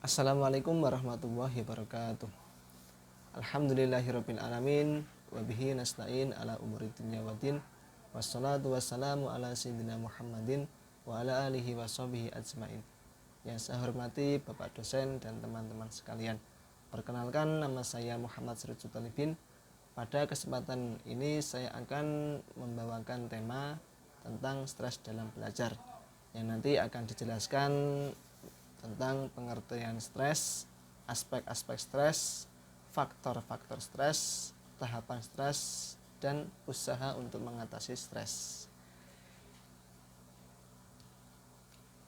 Assalamualaikum warahmatullahi wabarakatuh. Alhamdulillahirabbil alamin wa bihi nasta'in ala umuri dunya waddin. Wassalatu wassalamu ala sayyidina Muhammadin wa ala alihi washabihi ajmain. Yang saya hormati Bapak dosen dan teman-teman sekalian. Perkenalkan, nama saya Muhammad Sirajul Talibin. Pada kesempatan ini saya akan membawakan tema tentang stres dalam belajar yang nanti akan dijelaskan tentang pengertian stres, aspek-aspek stres, faktor-faktor stres, tahapan stres, dan usaha untuk mengatasi stres.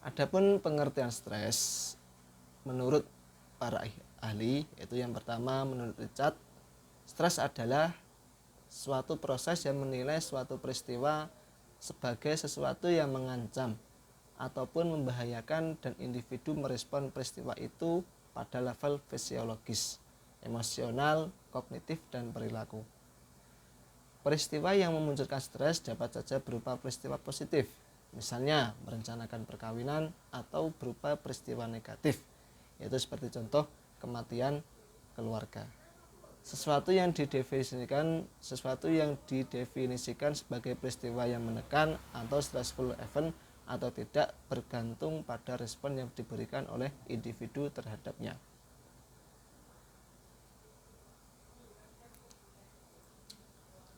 Adapun pengertian stres menurut para ahli, yaitu yang pertama menurut Richard, stres adalah suatu proses yang menilai suatu peristiwa sebagai sesuatu yang mengancam ataupun membahayakan dan individu merespon peristiwa itu pada level fisiologis, emosional, kognitif, dan perilaku. Peristiwa yang memunculkan stres dapat saja berupa peristiwa positif, misalnya merencanakan perkawinan, atau berupa peristiwa negatif, yaitu seperti contoh kematian keluarga. Sesuatu yang didefinisikan sebagai peristiwa yang menekan atau stressful event atau tidak bergantung pada respon yang diberikan oleh individu terhadapnya.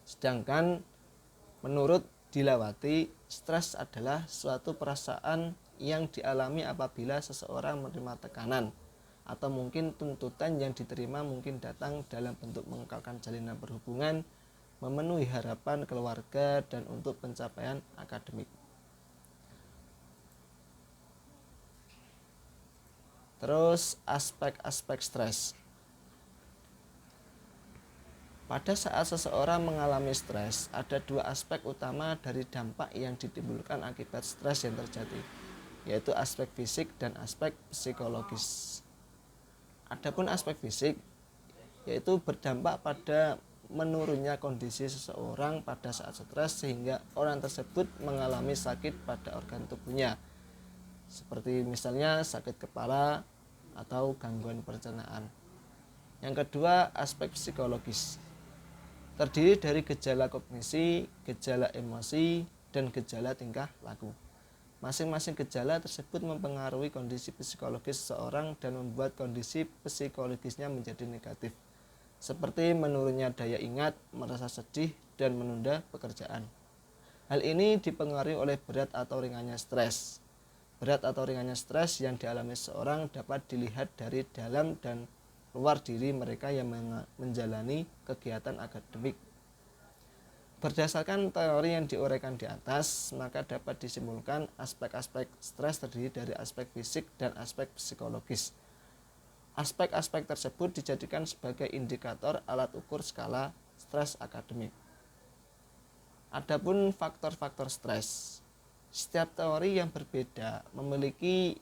Sedangkan menurut Dilawati, stres adalah suatu perasaan yang dialami apabila seseorang menerima tekanan atau mungkin tuntutan yang diterima mungkin datang dalam bentuk mengekalkan jalinan berhubungan, memenuhi harapan keluarga, dan untuk pencapaian akademik. Terus aspek-aspek stres. Pada saat seseorang mengalami stres, ada dua aspek utama dari dampak yang ditimbulkan akibat stres yang terjadi, yaitu aspek fisik dan aspek psikologis. Adapun aspek fisik, yaitu berdampak pada menurunnya kondisi seseorang pada saat stres sehingga orang tersebut mengalami sakit pada organ tubuhnya, seperti misalnya sakit kepala atau gangguan pencernaan. Yang kedua, aspek psikologis. Terdiri dari gejala kognisi, gejala emosi, dan gejala tingkah laku. Masing-masing gejala tersebut mempengaruhi kondisi psikologis seseorang dan membuat kondisi psikologisnya menjadi negatif, seperti menurunnya daya ingat, merasa sedih, dan menunda pekerjaan. Hal ini dipengaruhi oleh berat atau ringannya stres. Berat atau ringannya stres yang dialami seseorang dapat dilihat dari dalam dan luar diri mereka yang menjalani kegiatan akademik. Berdasarkan teori yang diuraikan di atas, maka dapat disimpulkan aspek-aspek stres terdiri dari aspek fisik dan aspek psikologis. Aspek-aspek tersebut dijadikan sebagai indikator alat ukur skala stres akademik. Adapun faktor-faktor stres. Setiap teori yang berbeda memiliki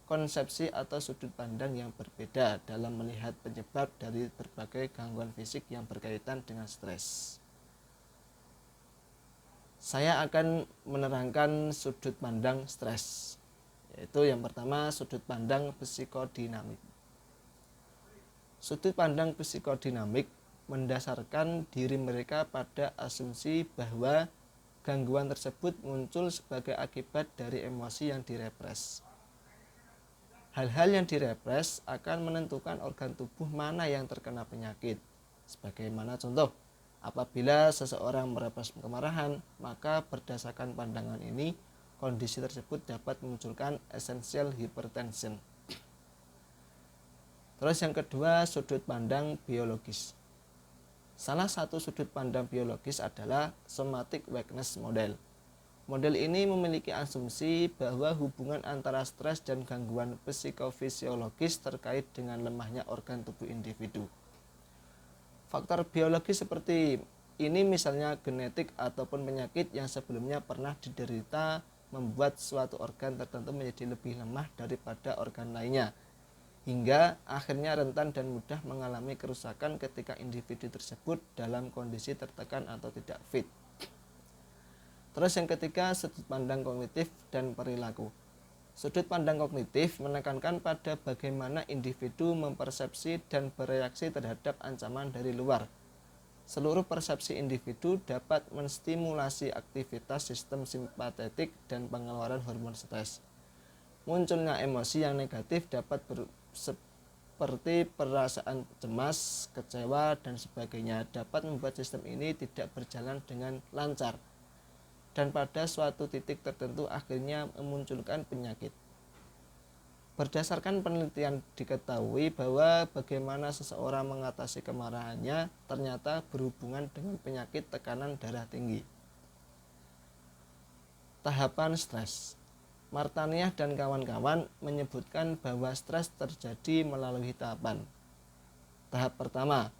konsepsi atau sudut pandang yang berbeda dalam melihat penyebab dari berbagai gangguan fisik yang berkaitan dengan stres. Saya akan menerangkan sudut pandang stres, yaitu yang pertama sudut pandang psikodinamik. Sudut pandang psikodinamik mendasarkan diri mereka pada asumsi bahwa gangguan tersebut muncul sebagai akibat dari emosi yang direpres. Hal-hal yang direpres akan menentukan organ tubuh mana yang terkena penyakit. Sebagaimana contoh, apabila seseorang merepress kemarahan, maka berdasarkan pandangan ini, kondisi tersebut dapat memunculkan essential hypertension. Terus yang kedua, sudut pandang biologis. Salah satu sudut pandang biologis adalah somatic weakness model. Model ini memiliki asumsi bahwa hubungan antara stres dan gangguan psikofisiologis terkait dengan lemahnya organ tubuh individu. Faktor biologis seperti ini misalnya genetik ataupun penyakit yang sebelumnya pernah diderita membuat suatu organ tertentu menjadi lebih lemah daripada organ lainnya, hingga akhirnya rentan dan mudah mengalami kerusakan ketika individu tersebut dalam kondisi tertekan atau tidak fit. Terus yang ketiga, sudut pandang kognitif dan perilaku. Sudut pandang kognitif menekankan pada bagaimana individu mempersepsi dan bereaksi terhadap ancaman dari luar. Seluruh persepsi individu dapat menstimulasi aktivitas sistem simpatetik dan pengeluaran hormon stres. Munculnya emosi yang negatif dapat seperti perasaan cemas, kecewa, dan sebagainya dapat membuat sistem ini tidak berjalan dengan lancar dan pada suatu titik tertentu akhirnya memunculkan penyakit. Berdasarkan penelitian diketahui bahwa bagaimana seseorang mengatasi kemarahannya ternyata berhubungan dengan penyakit tekanan darah tinggi. Tahapan stres. Martaniah dan kawan-kawan menyebutkan bahwa stres terjadi melalui tahapan. Tahap pertama,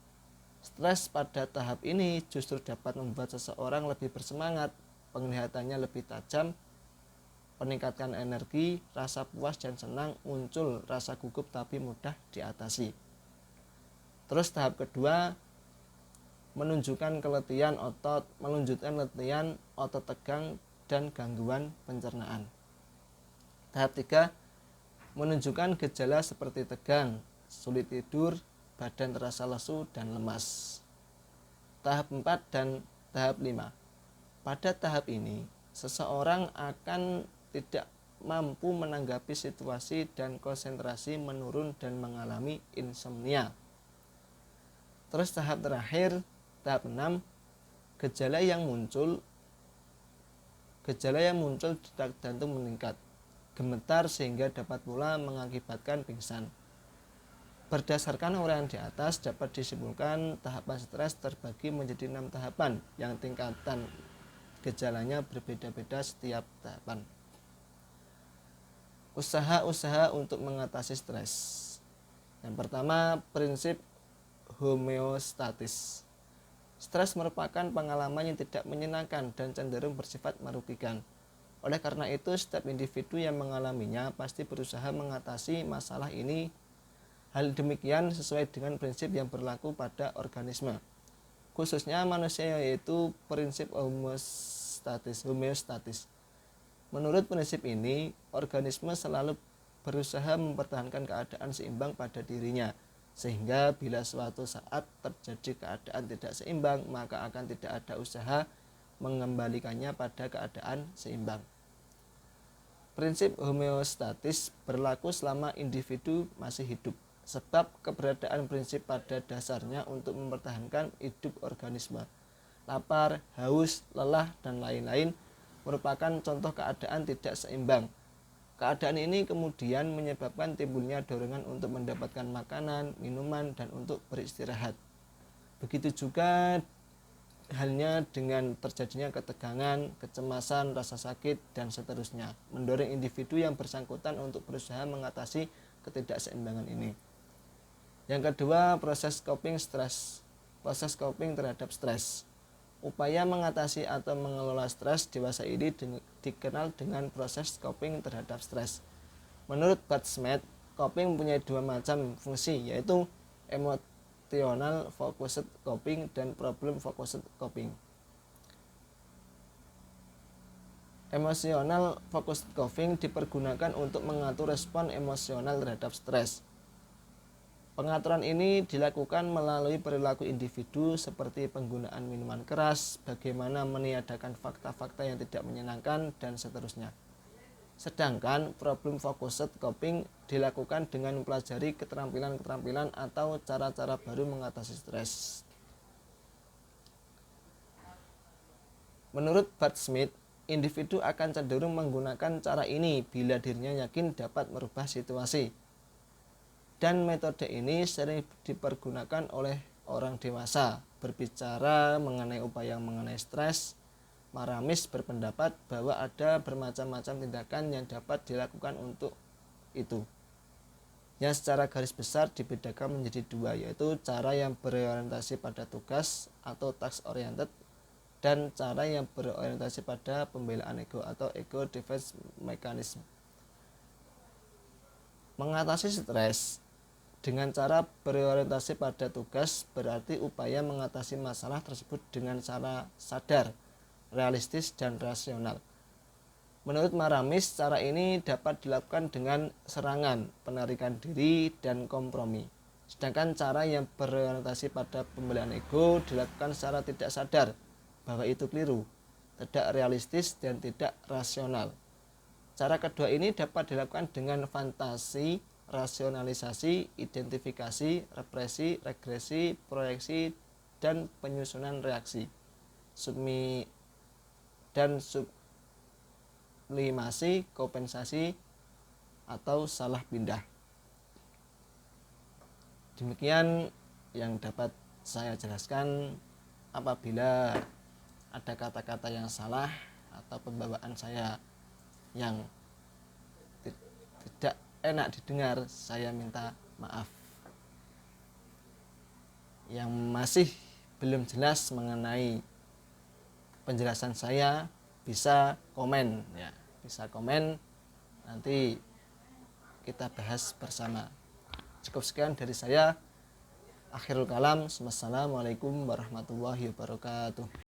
stres pada tahap ini justru dapat membuat seseorang lebih bersemangat, penglihatannya lebih tajam, meningkatkan energi, rasa puas dan senang, muncul rasa gugup tapi mudah diatasi. Terus tahap kedua, menunjukkan letihan otot tegang dan gangguan pencernaan. Tahap 3, menunjukkan gejala seperti tegang, sulit tidur, badan terasa lesu dan lemas. Tahap 4 dan tahap 5. Pada tahap ini, seseorang akan tidak mampu menanggapi situasi dan konsentrasi menurun dan mengalami insomnia. Terus tahap terakhir, tahap 6, gejala yang muncul detak jantung meningkat, gemetar sehingga dapat pula mengakibatkan pingsan. Berdasarkan uraian di atas dapat disimpulkan tahapan stres terbagi menjadi 6 tahapan yang tingkatan gejalanya berbeda-beda setiap tahapan. Usaha-usaha untuk mengatasi stres. Yang pertama, prinsip homeostatis. Stres merupakan pengalaman yang tidak menyenangkan dan cenderung bersifat merugikan. Oleh karena itu, setiap individu yang mengalaminya pasti berusaha mengatasi masalah ini. Hal demikian sesuai dengan prinsip yang berlaku pada organisme, khususnya manusia, yaitu prinsip homeostatis. Menurut prinsip ini, organisme selalu berusaha mempertahankan keadaan seimbang pada dirinya, sehingga bila suatu saat terjadi keadaan tidak seimbang, maka akan tidak ada usaha mengembalikannya pada keadaan seimbang. Prinsip homeostatis berlaku selama individu masih hidup, sebab keberadaan prinsip pada dasarnya untuk mempertahankan hidup organisme. Lapar, haus, lelah, dan lain-lain merupakan contoh keadaan tidak seimbang. Keadaan ini kemudian menyebabkan timbulnya dorongan untuk mendapatkan makanan, minuman, dan untuk beristirahat. Begitu juga halnya dengan terjadinya ketegangan, kecemasan, rasa sakit, dan seterusnya, mendorong individu yang bersangkutan untuk berusaha mengatasi ketidakseimbangan ini. Yang kedua, proses coping stres. Proses coping terhadap stres. Upaya mengatasi atau mengelola stres dewasa ini dikenal dengan proses coping terhadap stres. Menurut Bart Smith, coping mempunyai 2 macam fungsi, yaitu emotional focused coping dan problem focused coping. Emotional focused coping dipergunakan untuk mengatur respon emosional terhadap stres. Pengaturan ini dilakukan melalui perilaku individu seperti penggunaan minuman keras, bagaimana meniadakan fakta-fakta yang tidak menyenangkan, dan seterusnya. Sedangkan problem focused coping dilakukan dengan mempelajari keterampilan-keterampilan atau cara-cara baru mengatasi stres. Menurut Bart Smith, individu akan cenderung menggunakan cara ini bila dirinya yakin dapat merubah situasi. Dan metode ini sering dipergunakan oleh orang dewasa. Berbicara mengenai upaya mengenai stres, Maramis berpendapat bahwa ada bermacam-macam tindakan yang dapat dilakukan untuk itu, yang secara garis besar dibedakan menjadi 2, yaitu cara yang berorientasi pada tugas atau task oriented, dan cara yang berorientasi pada pembelaan ego atau ego defense mechanism. Mengatasi stres dengan cara berorientasi pada tugas berarti upaya mengatasi masalah tersebut dengan cara sadar, realistis, dan rasional. Menurut Maramis, cara ini dapat dilakukan dengan serangan, penarikan diri, dan kompromi. Sedangkan cara yang berorientasi pada pembelaan ego dilakukan secara tidak sadar bahwa itu keliru, tidak realistis, dan tidak rasional. Cara kedua ini dapat dilakukan dengan fantasi, rasionalisasi, identifikasi, represi, regresi, proyeksi, dan penyusunan reaksi. Sublimasi, kompensasi, atau salah pindah. Demikian yang dapat saya jelaskan. Apabila ada kata-kata yang salah atau pembawaan saya yang tidak enak didengar, saya minta maaf. Yang masih belum jelas mengenai penjelasan saya bisa komen ya, bisa komen, nanti kita bahas bersama. Cukup sekian dari saya. Akhirul kalam. Wassalamualaikum warahmatullahi wabarakatuh.